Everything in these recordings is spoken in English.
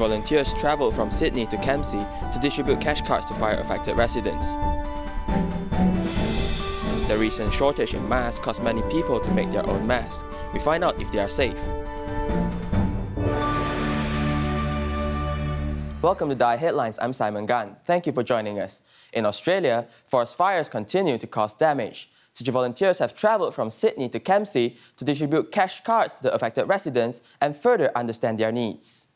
volunteers travelled from Sydney to Kempsey to distribute cash cards to fire-affected residents. The recent shortage in masks caused many people to make their own masks. We find out if they are safe. Welcome to Dai Headlines, I'm Simon Gan. Thank you for joining us. In Australia, forest fires continue to cause damage. Tzu Chi volunteers have travelled from Sydney to Kempsey to distribute cash cards to the affected residents and further understand their needs.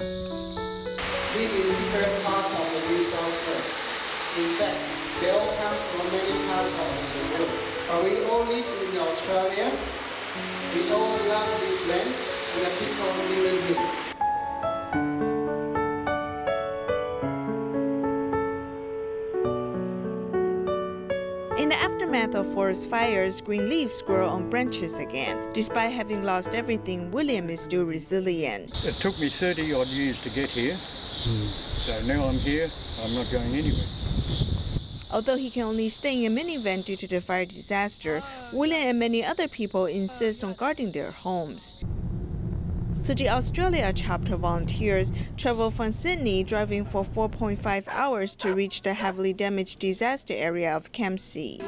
We live in different parts of the New South Wales. In fact, they all come from many parts of the world. But we all live in Australia. We all love this land and the people living here. In the aftermath of forest fires, green leaves grow on branches again. Despite having lost everything, William is still resilient. It took me 30-odd years to get here, so now I'm here, I'm not going anywhere. Although he can only stay in a minivan due to the fire disaster, William and many other people insist on guarding their homes. Tzu Chi Australia chapter volunteers travel from Sydney, driving for 4.5 hours to reach the heavily damaged disaster area of Kempsey.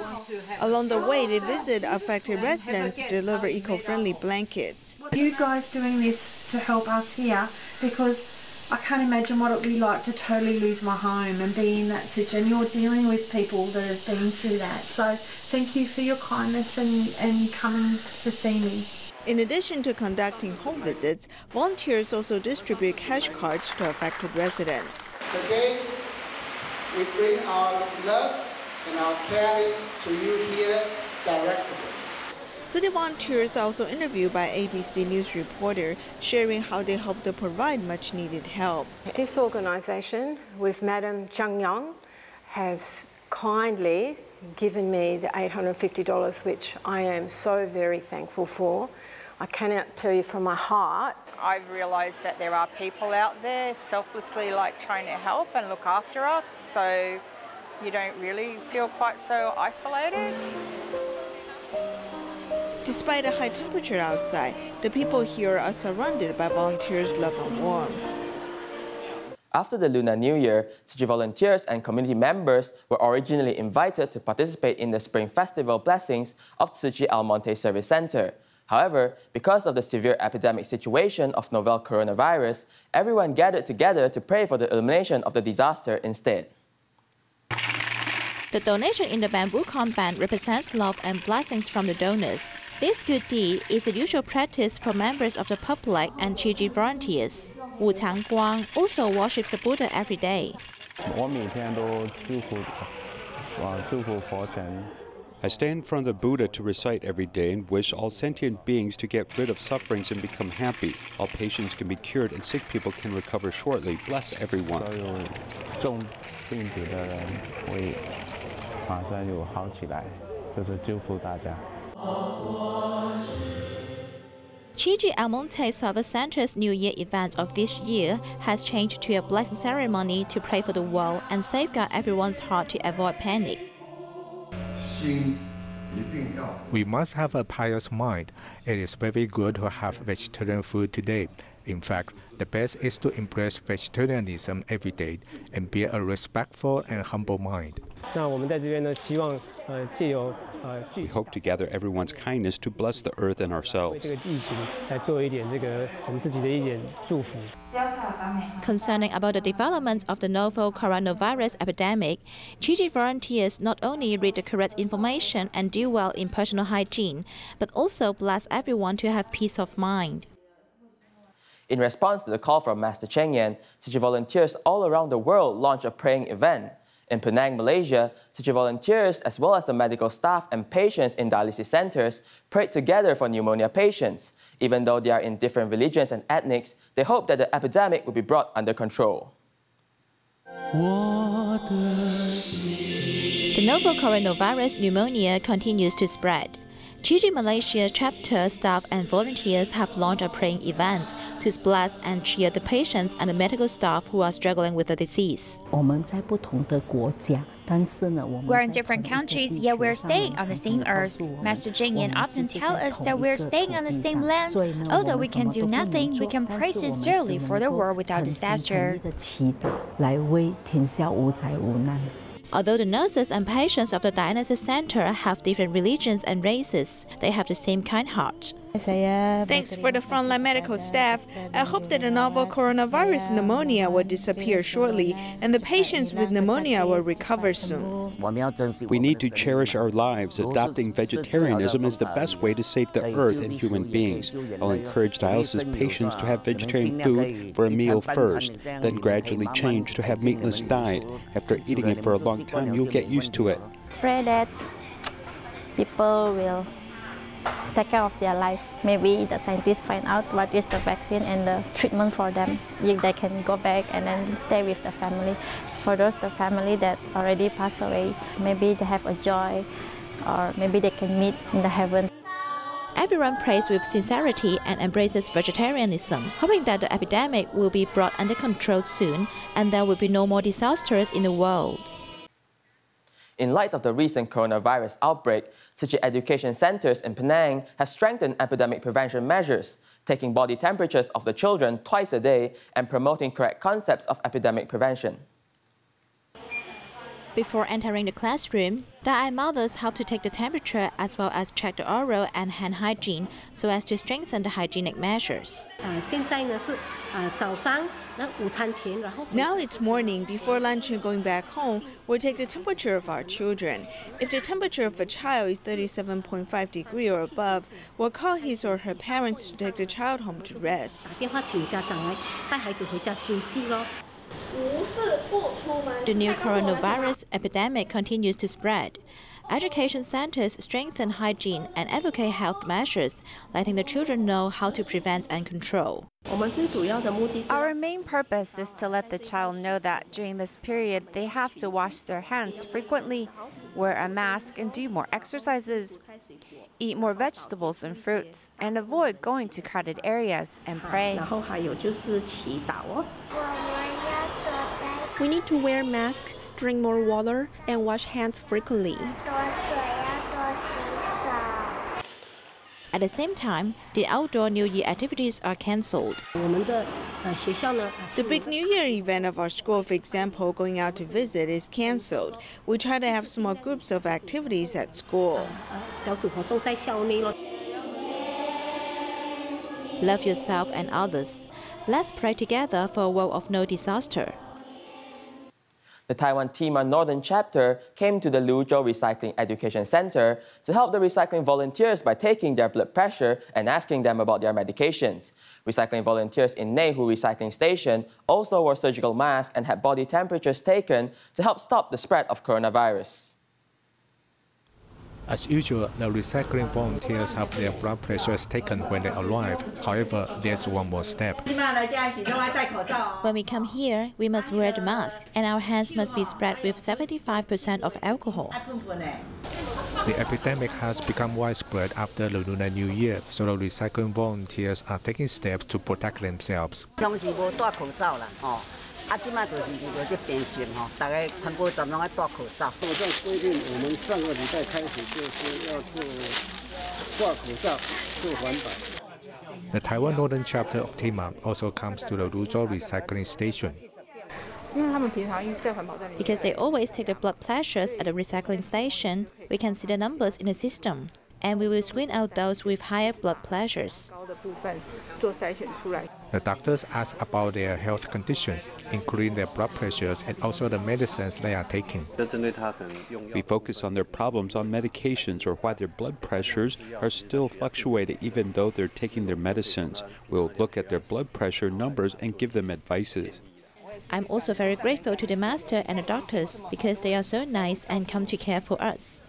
Along the way, they visit affected residents to deliver eco-friendly blankets. You guys doing this to help us here, because I can't imagine what it would be like to totally lose my home and be in that situation. You're dealing with people that have been through that. So thank you for your kindness and coming to see me. In addition to conducting home visits, volunteers also distribute cash cards to affected residents. Today, we bring our love and our caring to you here directly. City volunteers are also interviewed by ABC News reporter, sharing how they hope to provide much-needed help. This organisation, with Madam Zhang Yang, has kindly given me the $850, which I am so very thankful for. I cannot tell you from my heart. I've realised that there are people out there selflessly trying to help and look after us, so you don't really feel quite so isolated. Despite the high temperature outside, the people here are surrounded by volunteers' love and warmth. After the Lunar New Year, Tzu Chi volunteers and community members were originally invited to participate in the Spring Festival Blessings of Tzu Chi Almonte Service Centre. However, because of the severe epidemic situation of novel coronavirus, everyone gathered together to pray for the elimination of the disaster instead. The donation in the bamboo band represents love and blessings from the donors. This good deed is a usual practice for members of the public and Tzu Chi volunteers. Wu Changguang also worships the Buddha every day. I stand in front of the Buddha to recite every day and wish all sentient beings to get rid of sufferings and become happy. All patients can be cured and sick people can recover shortly. Bless everyone. Tzu Chi Almonte Service Centre's New Year event of this year has changed to a blessing ceremony to pray for the world and safeguard everyone's heart to avoid panic. We must have a pious mind. It is very good to have vegetarian food today. In fact, the best is to embrace vegetarianism every day and be a respectful and humble mind. We hope to gather everyone's kindness to bless the earth and ourselves. Concerning about the development of the novel coronavirus epidemic, Tzu Chi volunteers not only read the correct information and do well in personal hygiene, but also bless everyone to have peace of mind. In response to the call from Master Cheng Yen, Tzu Chi volunteers all around the world launched a praying event. In Penang, Malaysia, Tzu Chi volunteers as well as the medical staff and patients in dialysis centers prayed together for pneumonia patients. Even though they are in different religions and ethnics, they hope that the epidemic will be brought under control. The novel coronavirus pneumonia continues to spread. Tzu Chi Malaysia chapter staff and volunteers have launched a praying event to bless and cheer the patients and the medical staff who are struggling with the disease. We're in different countries, yet we're staying on the same earth. Master Cheng Yen often tells us that we're staying on the same land. Although we can do nothing, we can pray sincerely for the world without disaster. Although the nurses and patients of the dialysis center have different religions and races, they have the same kind heart. Thanks for the frontline medical staff. I hope that the novel coronavirus pneumonia will disappear shortly and the patients with pneumonia will recover soon. We need to cherish our lives. Adopting vegetarianism is the best way to save the earth and human beings. I'll encourage dialysis patients to have vegetarian food for a meal first, then gradually change to have meatless diet. After eating it for a long time, you'll get used to it. Pray that people will take care of their life. Maybe the scientists find out what is the vaccine and the treatment for them. If they can go back and then stay with the family. For those the family that already passed away, maybe they have a joy, or maybe they can meet in the heaven. Everyone prays with sincerity and embraces vegetarianism, hoping that the epidemic will be brought under control soon and there will be no more disasters in the world. In light of the recent coronavirus outbreak, Tzu Chi education centers in Penang have strengthened epidemic prevention measures, taking body temperatures of the children twice a day and promoting correct concepts of epidemic prevention. Before entering the classroom, Da'ai mothers help to take the temperature as well as check the oral and hand hygiene so as to strengthen the hygienic measures. Now it's morning. Before lunch and going back home, we'll take the temperature of our children. If the temperature of a child is 37.5 degrees or above, we'll call his or her parents to take the child home to rest. The new coronavirus epidemic continues to spread. Education centers strengthen hygiene and advocate health measures, letting the children know how to prevent and control. Our main purpose is to let the child know that during this period they have to wash their hands frequently, wear a mask and do more exercises, eat more vegetables and fruits, and avoid going to crowded areas and pray. We need to wear masks, drink more water, and wash hands frequently. At the same time, the outdoor New Year activities are cancelled. The big New Year event of our school, for example, going out to visit, is cancelled. We try to have small groups of activities at school. Love yourself and others. Let's pray together for a world of no disaster. The Taiwan Timor Northern Chapter came to the Luzhou Recycling Education Center to help the recycling volunteers by taking their blood pressure and asking them about their medications. Recycling volunteers in Nehu Recycling Station also wore surgical masks and had body temperatures taken to help stop the spread of coronavirus. As usual, the recycling volunteers have their blood pressures taken when they arrive. However, there's one more step. When we come here, we must wear the mask, and our hands must be spread with 75% of alcohol. The epidemic has become widespread after the Lunar New Year, so the recycling volunteers are taking steps to protect themselves. The Taiwan Northern Chapter of Timor also comes to the Luzhou Recycling Station. Because they always take the blood pressures at the recycling station, we can see the numbers in the system, and we will screen out those with higher blood pressures. The doctors ask about their health conditions, including their blood pressures and also the medicines they are taking. We focus on their problems on medications or why their blood pressures are still fluctuating even though they're taking their medicines. We'll look at their blood pressure numbers and give them advices. I'm also very grateful to the master and the doctors because they are so nice and come to care for us.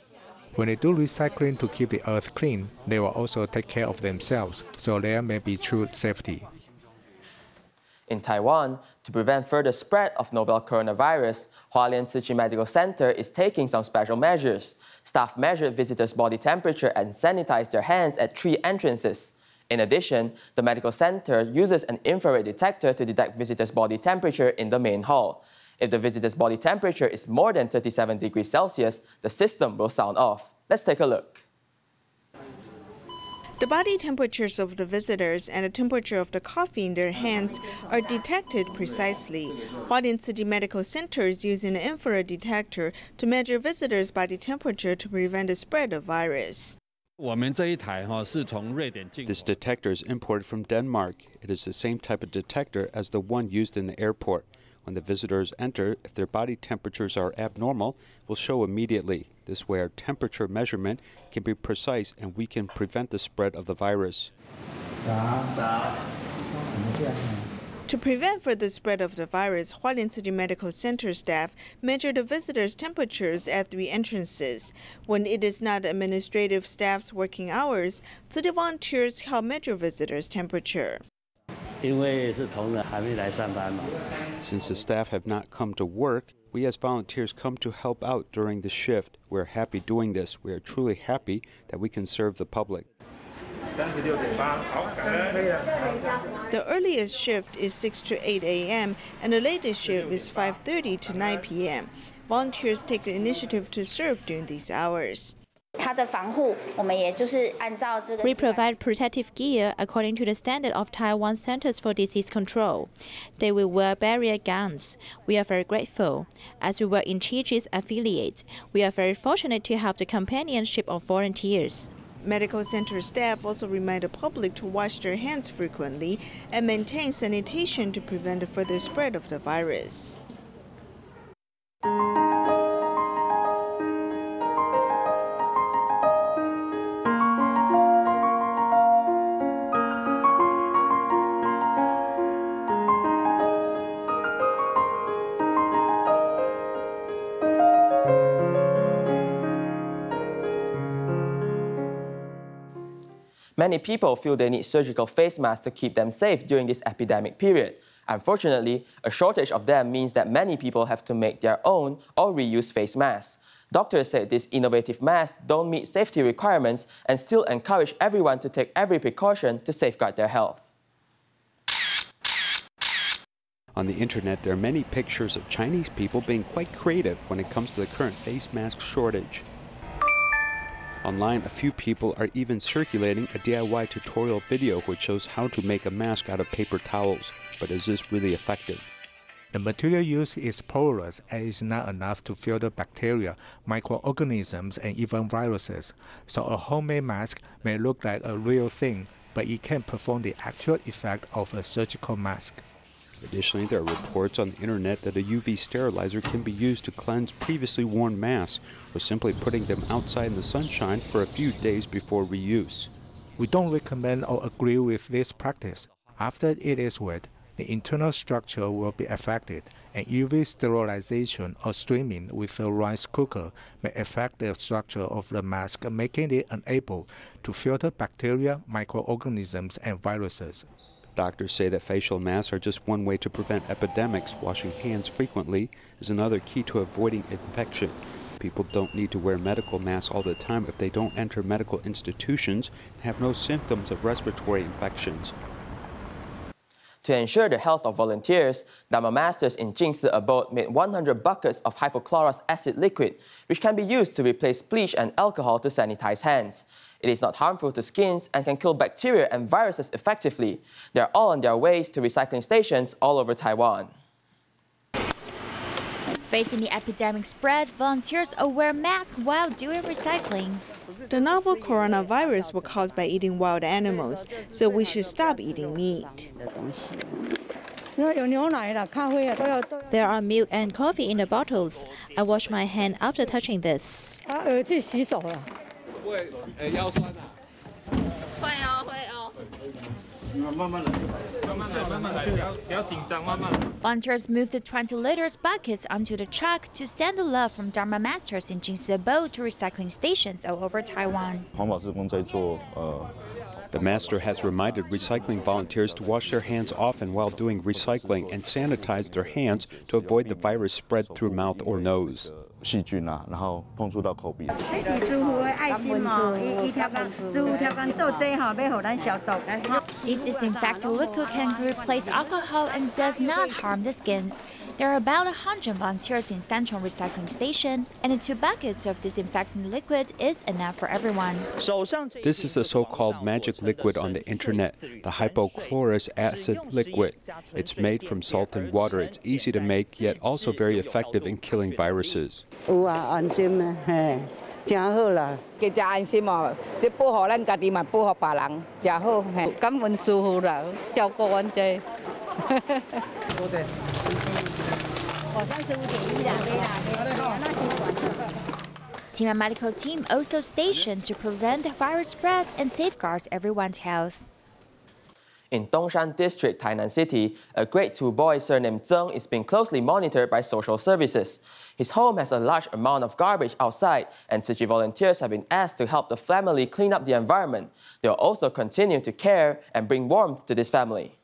When they do recycling to keep the earth clean, they will also take care of themselves, so there may be true safety. In Taiwan, to prevent further spread of novel coronavirus, Hualien Tzu Chi Medical Center is taking some special measures. Staff measured visitors' body temperature and sanitized their hands at 3 entrances. In addition, the medical center uses an infrared detector to detect visitors' body temperature in the main hall. If the visitor's body temperature is more than 37 degrees Celsius, the system will sound off. Let's take a look. The body temperatures of the visitors and the temperature of the coffee in their hands are detected precisely. Hualien Tzu Chi Medical Center is using an infrared detector to measure visitors' body temperature to prevent the spread of virus. This detector is imported from Denmark. It is the same type of detector as the one used in the airport. When the visitors enter, if their body temperatures are abnormal, it will show immediately. This way our temperature measurement can be precise and we can prevent the spread of the virus. To prevent further spread of the virus, Hualien Tzu Chi Medical Center staff measure the visitors' temperatures at 3 entrances. When it is not administrative staff's working hours, Tzu Chi volunteers help measure visitors' temperature. Since the staff have not come to work, we as volunteers come to help out during the shift. We are happy doing this. We are truly happy that we can serve the public. The earliest shift is 6 to 8 a.m. and the latest shift is 5:30 to 9 p.m. Volunteers take the initiative to serve during these hours. We provide protective gear according to the standard of Taiwan Centers for Disease Control. They will wear barrier gowns. We are very grateful. As we work in Tzu Chi's affiliate, we are very fortunate to have the companionship of volunteers. Medical center staff also remind the public to wash their hands frequently and maintain sanitation to prevent the further spread of the virus. Many people feel they need surgical face masks to keep them safe during this epidemic period. Unfortunately, a shortage of them means that many people have to make their own or reuse face masks. Doctors say these innovative masks don't meet safety requirements and still encourage everyone to take every precaution to safeguard their health. On the internet, there are many pictures of Chinese people being quite creative when it comes to the current face mask shortage. Online, a few people are even circulating a DIY tutorial video which shows how to make a mask out of paper towels. But is this really effective? The material used is porous and is not enough to filter bacteria, microorganisms, and even viruses. So a homemade mask may look like a real thing, but it can't perform the actual effect of a surgical mask. Additionally, there are reports on the internet that a UV sterilizer can be used to cleanse previously worn masks, or simply putting them outside in the sunshine for a few days before reuse. We don't recommend or agree with this practice. After it is wet, the internal structure will be affected, and UV sterilization or steaming with a rice cooker may affect the structure of the mask, making it unable to filter bacteria, microorganisms, and viruses. Doctors say that facial masks are just one way to prevent epidemics. Washing hands frequently is another key to avoiding infection. People don't need to wear medical masks all the time if they don't enter medical institutions and have no symptoms of respiratory infections. To ensure the health of volunteers, Dharma masters in Kempsey abode made 100 buckets of hypochlorous acid liquid, which can be used to replace bleach and alcohol to sanitize hands. It is not harmful to skins and can kill bacteria and viruses effectively. They are all on their ways to recycling stations all over Taiwan. Facing the epidemic spread, volunteers will wear masks while doing recycling. The novel coronavirus was caused by eating wild animals, so we should stop eating meat. There are milk and coffee in the bottles. I wash my hand after touching this. Volunteers moved the 20 liters buckets onto the truck to send the love from Dharma masters in Kempsey abode to recycling stations all over Taiwan. The master has reminded recycling volunteers to wash their hands often while doing recycling and sanitize their hands to avoid the virus spread through mouth or nose. This disinfectant liquid can replace alcohol and does not harm the skins. There are about 100 volunteers in Central Recycling Station, and 2 buckets of disinfectant liquid is enough for everyone. This is a so-called magic liquid on the internet, the hypochlorous acid liquid. It's made from salt and water. It's easy to make, yet also very effective in killing viruses. Team medical team also stationed to prevent the virus spread and safeguards everyone's health. In Dongshan District, Tainan City, a grade 2 boy surnamed Zheng is being closely monitored by social services. His home has a large amount of garbage outside, and Tzu Chi volunteers have been asked to help the family clean up the environment. They will also continue to care and bring warmth to this family.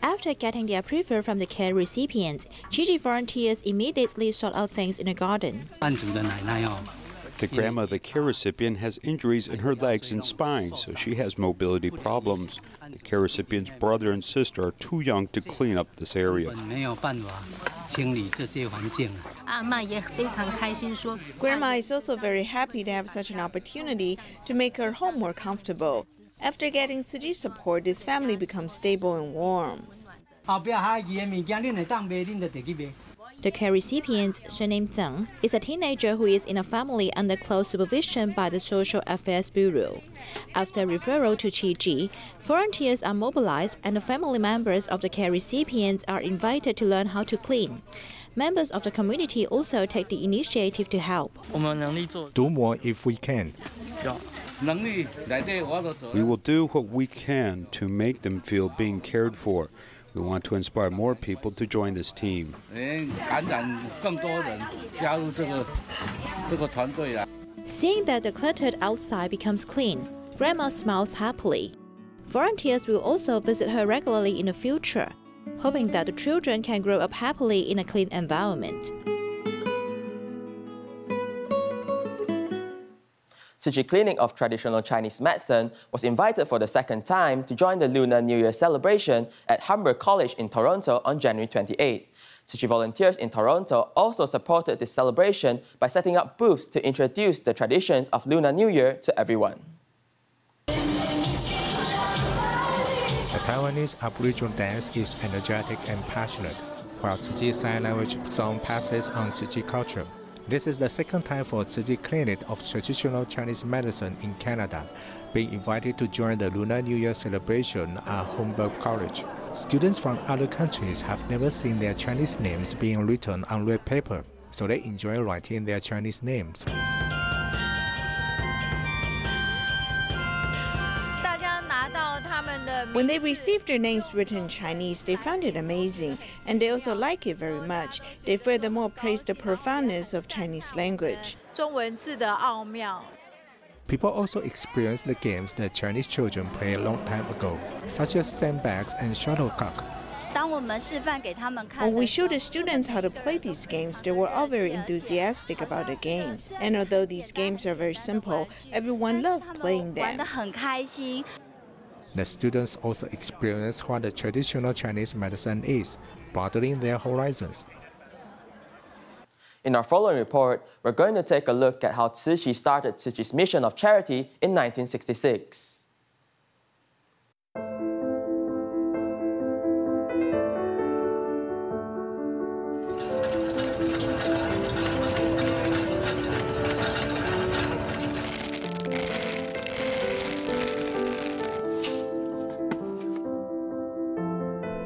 After getting the approval from the care recipients, Tzu Chi volunteers immediately sort out things in the garden. The grandma of the care recipient has injuries in her legs and spine, so she has mobility problems. The care recipient's brother and sister are too young to clean up this area. Grandma is also very happy to have such an opportunity to make her home more comfortable. After getting Tzu Chi support, this family becomes stable and warm. The care recipient, surnamed Zheng, is a teenager who is in a family under close supervision by the Social Affairs Bureau. After referral to Tzu Chi, volunteers are mobilized and the family members of the care recipients are invited to learn how to clean. Members of the community also take the initiative to help. Do more if we can. We will do what we can to make them feel being cared for. We want to inspire more people to join this team. Seeing that the cluttered outside becomes clean, Grandma smiles happily. Volunteers will also visit her regularly in the future, hoping that the children can grow up happily in a clean environment. Tzu Chi Clinic of Traditional Chinese Medicine was invited for the second time to join the Lunar New Year celebration at Humber College in Toronto on January 28. Tzu Chi volunteers in Toronto also supported this celebration by setting up booths to introduce the traditions of Lunar New Year to everyone. The Taiwanese Aboriginal dance is energetic and passionate, while Tzu Chi Sign Language song passes on Tzu Chi culture. This is the second time for Tzu Chi Clinic of Traditional Chinese Medicine in Canada, being invited to join the Lunar New Year celebration at Humber College. Students from other countries have never seen their Chinese names being written on red paper, so they enjoy writing their Chinese names. When they received their names written in Chinese, they found it amazing, and they also like it very much. They furthermore praised the profoundness of Chinese language. People also experience the games that Chinese children played a long time ago, such as sandbags and shuttlecock. When we showed the students how to play these games, they were all very enthusiastic about the games. And although these games are very simple, everyone loved playing them. The students also experience what the traditional Chinese medicine is, broadening their horizons. In our following report, we're going to take a look at how Tzu Chi started Tzu Chi's mission of charity in 1966.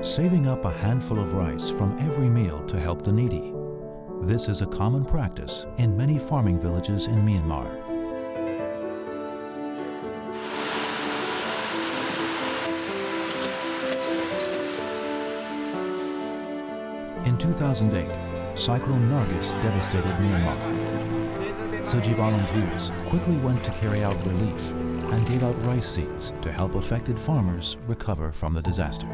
Saving up a handful of rice from every meal to help the needy. This is a common practice in many farming villages in Myanmar. In 2008, Cyclone Nargis devastated Myanmar. Tzu Chi volunteers quickly went to carry out relief and gave out rice seeds to help affected farmers recover from the disaster.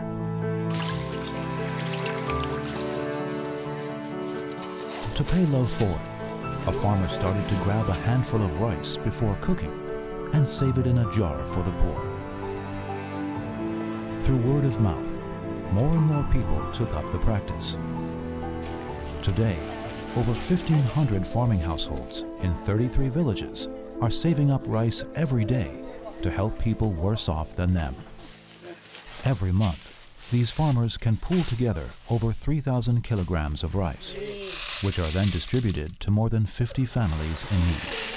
To pay love forward, a farmer started to grab a handful of rice before cooking and save it in a jar for the poor. Through word of mouth, more and more people took up the practice. Today, over 1,500 farming households in 33 villages are saving up rice every day to help people worse off than them. Every month, these farmers can pool together over 3,000 kilograms of rice, which are then distributed to more than 50 families in need.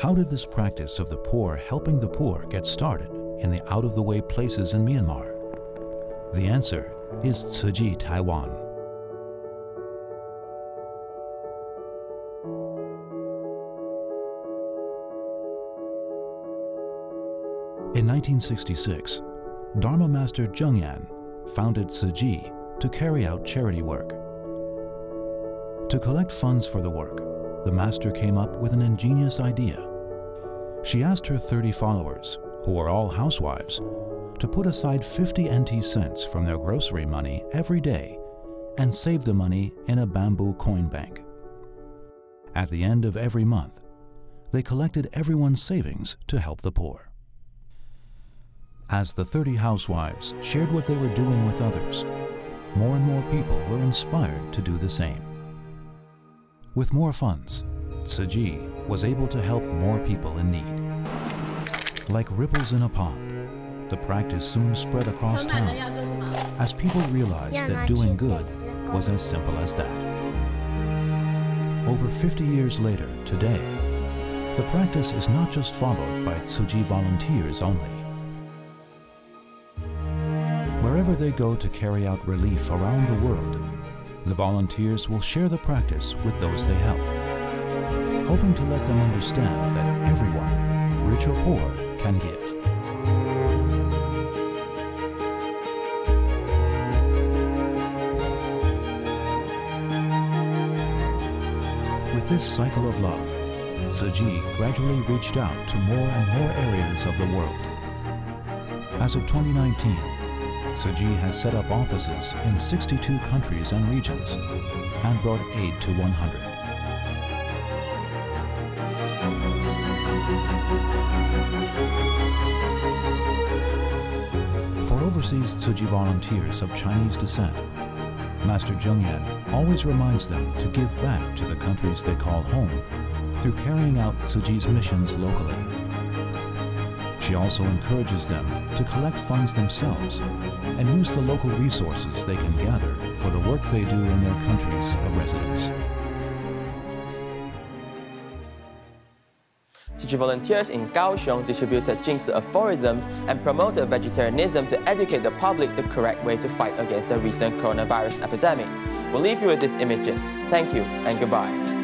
How did this practice of the poor helping the poor get started in the out-of-the-way places in Myanmar? The answer is Tzu Chi, Taiwan. In 1966, Dharma Master Zheng Yan founded Tzu Chi to carry out charity work. To collect funds for the work, the master came up with an ingenious idea. She asked her 30 followers, who were all housewives, to put aside 50 NT cents from their grocery money every day and save the money in a bamboo coin bank. At the end of every month, they collected everyone's savings to help the poor. As the 30 housewives shared what they were doing with others, more and more people were inspired to do the same. With more funds, Tzu Chi was able to help more people in need. Like ripples in a pond, the practice soon spread across town as people realized that doing good was as simple as that. Over 50 years later, today, the practice is not just followed by Tzu Chi volunteers only. Wherever they go to carry out relief around the world, the volunteers will share the practice with those they help, hoping to let them understand that everyone, rich or poor, can give. With this cycle of love, Tzu Chi gradually reached out to more and more areas of the world. As of 2019, Tzu Chi has set up offices in 62 countries and regions and brought aid to 100. For overseas Tzu Chi volunteers of Chinese descent, Master Zheng Yan always reminds them to give back to the countries they call home through carrying out Tzu Chi's missions locally. She also encourages them to collect funds themselves and use the local resources they can gather for the work they do in their countries of residence. Tzu Chi volunteers in Kaohsiung distributed Jingsi aphorisms and promoted vegetarianism to educate the public the correct way to fight against the recent coronavirus epidemic. We'll leave you with these images. Thank you and goodbye.